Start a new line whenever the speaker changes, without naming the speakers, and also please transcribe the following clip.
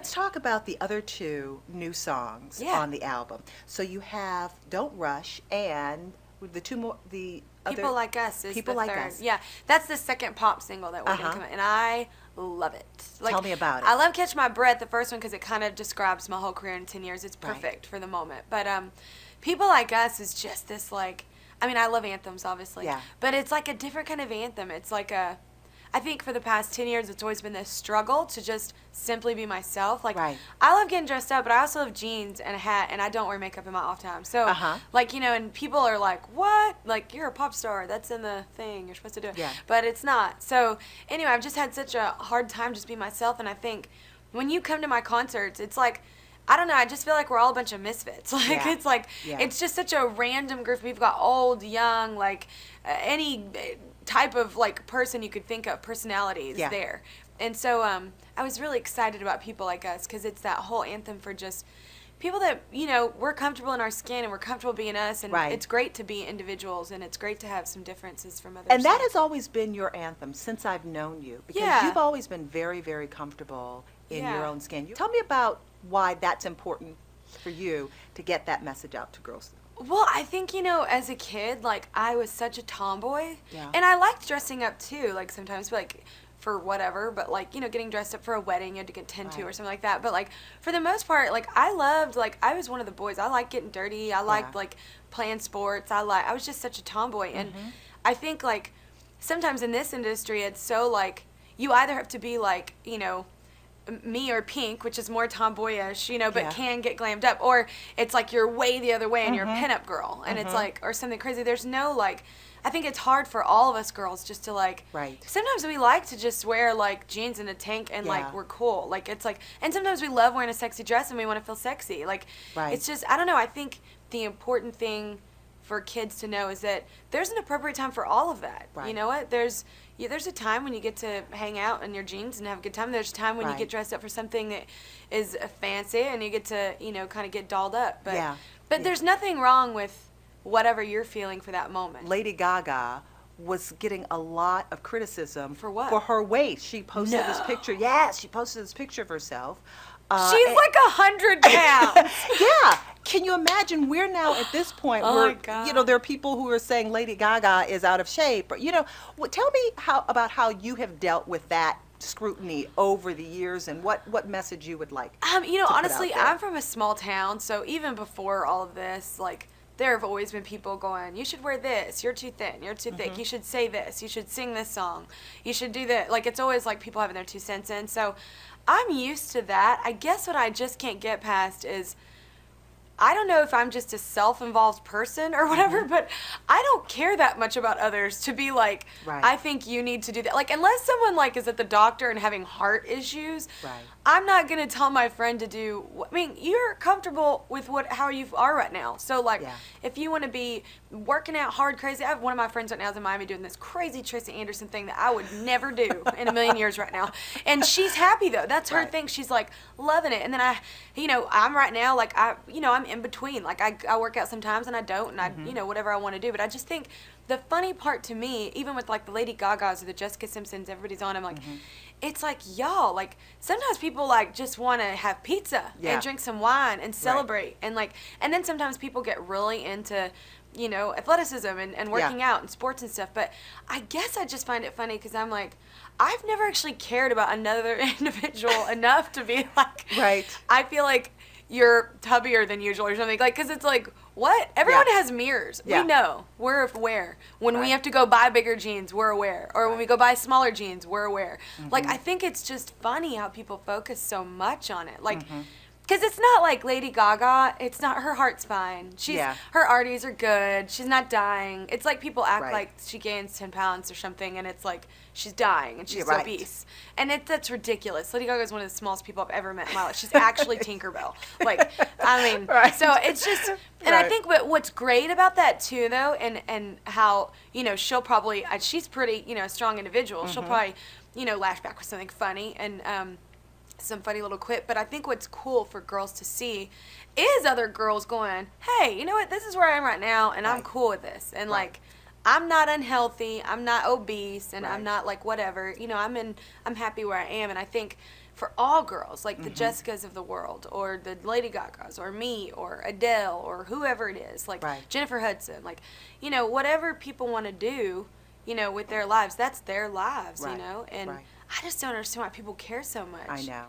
let's talk about the other two new songs on the album. So you have Don't Rush and the two more, the
People
other,
Like Us is
People
the
Like
third.
Us.
Yeah, that's the second pop single that we're going to come out, and I love it. Like,
tell me about it.
I love Catch My Breath, the first one, because it kind of describes my whole career in 10 years. It's
Right.
perfect for the moment. But People Like Us is just this, like, I mean, I love anthems, obviously.
Yeah.
But it's like a different kind of anthem. It's like a, I think for the past 10 years, it's always been this struggle to just simply be myself. Like,
Right.
I love getting dressed up, but I also love jeans and a hat, and I don't wear makeup in my off time. So, like, you know, and people are like, what? Like, you're a pop star. That's in the thing. You're supposed to do it.
Yeah.
But it's not. So, anyway, I've just had such a hard time just being myself, and I think when you come to my concerts, it's like, I don't know, I just feel like we're all a bunch of misfits. Like,
Yeah.
it's like,
Yeah.
it's just such a random group. We've got old, young, like, any type of, like, person you could think of, personality is there. And so I was really excited about People Like Us because it's that whole anthem for just people that, you know, we're comfortable in our skin and we're comfortable being us. And it's great to be individuals, and it's great to have some differences from others.
And that has always been your anthem since I've known you. Because you've always been very, very comfortable in your own skin. Tell me about why that's important for you to get that message out to girls.
Well, I think, you know, as a kid, like, I was such a tomboy.
Yeah.
And I liked dressing up, too, like, sometimes, like, for whatever. But, like, you know, getting dressed up for a wedding, you had to get 10 to or something like that. But, like, for the most part, like, I loved, like, I was one of the boys. I liked getting dirty. I liked, like, playing sports. I was just such a tomboy. And I think, like, sometimes in this industry, it's so, like, you either have to be, like, you know, me or Pink, which is more tomboyish, you know, but can get glammed up, or it's like you're way the other way and you're a pinup girl, and it's like, or something crazy. There's no, like, I think it's hard for all of us girls just to, like, sometimes we like to just wear, like, jeans and a tank and, like, we're cool. Like, it's like, and sometimes we love wearing a sexy dress and we want to feel sexy. Like, it's just, I don't know, I think the important thing for kids to know is that there's an appropriate time for all of that. You know what? There's a time when you get to hang out in your jeans and have a good time. There's a time when you get dressed up for something that is fancy and you get to, you know, kind of get dolled up. But there's nothing wrong with whatever you're feeling for that moment.
Lady Gaga was getting a lot of criticism
for what?
For her waist. She posted this picture. Yes, she posted this picture of herself.
She's like 100 pounds.
Yeah. Can you imagine? We're now at this point where,
God.
you know, there are people who are saying Lady Gaga is out of shape. You know, tell me about how you have dealt with that scrutiny over the years and what message you would like.
You know,
to put
honestly,
out there.
I'm from a small town, so even before all of this, like, there have always been people going, you should wear this, you're too thin, you're too thick, you should say this, you should sing this song, you should do that. Like, it's always like people having their 2 cents in. So I'm used to that. I guess what I just can't get past is, I don't know if I'm just a self-involved person or whatever, but I don't care that much about others to be like, I think you need to do that. Like, unless someone, like, is at the doctor and having heart issues, I'm not going to tell my friend to do, I mean, you're comfortable with how you are right now. So, like, if you want to be working out hard, crazy, I have one of my friends right now is in Miami doing this crazy Tracy Anderson thing that I would never do in a million years right now. And she's happy, though. That's her thing. She's, like, loving it. And then I'm right now, like, I'm in between. Like, I work out sometimes and I don't, and I, whatever I want to do. But I just think the funny part to me, even with, like, the Lady Gagas or the Jessica Simpsons, everybody's on, I'm like, it's like, y'all, like, sometimes people, like, just want to have pizza and drink some wine and celebrate. And, like, and then sometimes people get really into, you know, athleticism and working out and sports and stuff. But I guess I just find it funny because I'm like, I've never actually cared about another individual enough to be like, I feel like you're tubbier than usual or something. Like, because it's like, what? Everyone has mirrors. We know. We're aware. When we have to go buy bigger jeans, we're aware. Or when we go buy smaller jeans, we're aware. Like, I think it's just funny how people focus so much on it. Like, because it's not like Lady Gaga. It's not, her heart's fine. Her arteries are good. She's not dying. It's like people act like she gains 10 pounds or something, and it's like she's dying and she's obese. And that's ridiculous. Lady Gaga is one of the smallest people I've ever met in my life. She's actually Tinkerbell. Like, I mean, so it's just, and I think what's great about that too, though, and how, you know, she'll probably, she's pretty, you know, a strong individual. She'll probably, you know, lash back with something funny and, some funny little quip, but I think what's cool for girls to see is other girls going, hey, you know what, this is where I am right now, and I'm cool with this, and like, I'm not unhealthy, I'm not obese, and I'm not like whatever, you know, I'm happy where I am, and I think for all girls, like the Jessicas of the world, or the Lady Gagas, or me, or Adele, or whoever it is, like Jennifer Hudson, like, you know, whatever people want to do, you know, with their lives, that's their lives, you know, and I just don't understand why people care so much.
I know.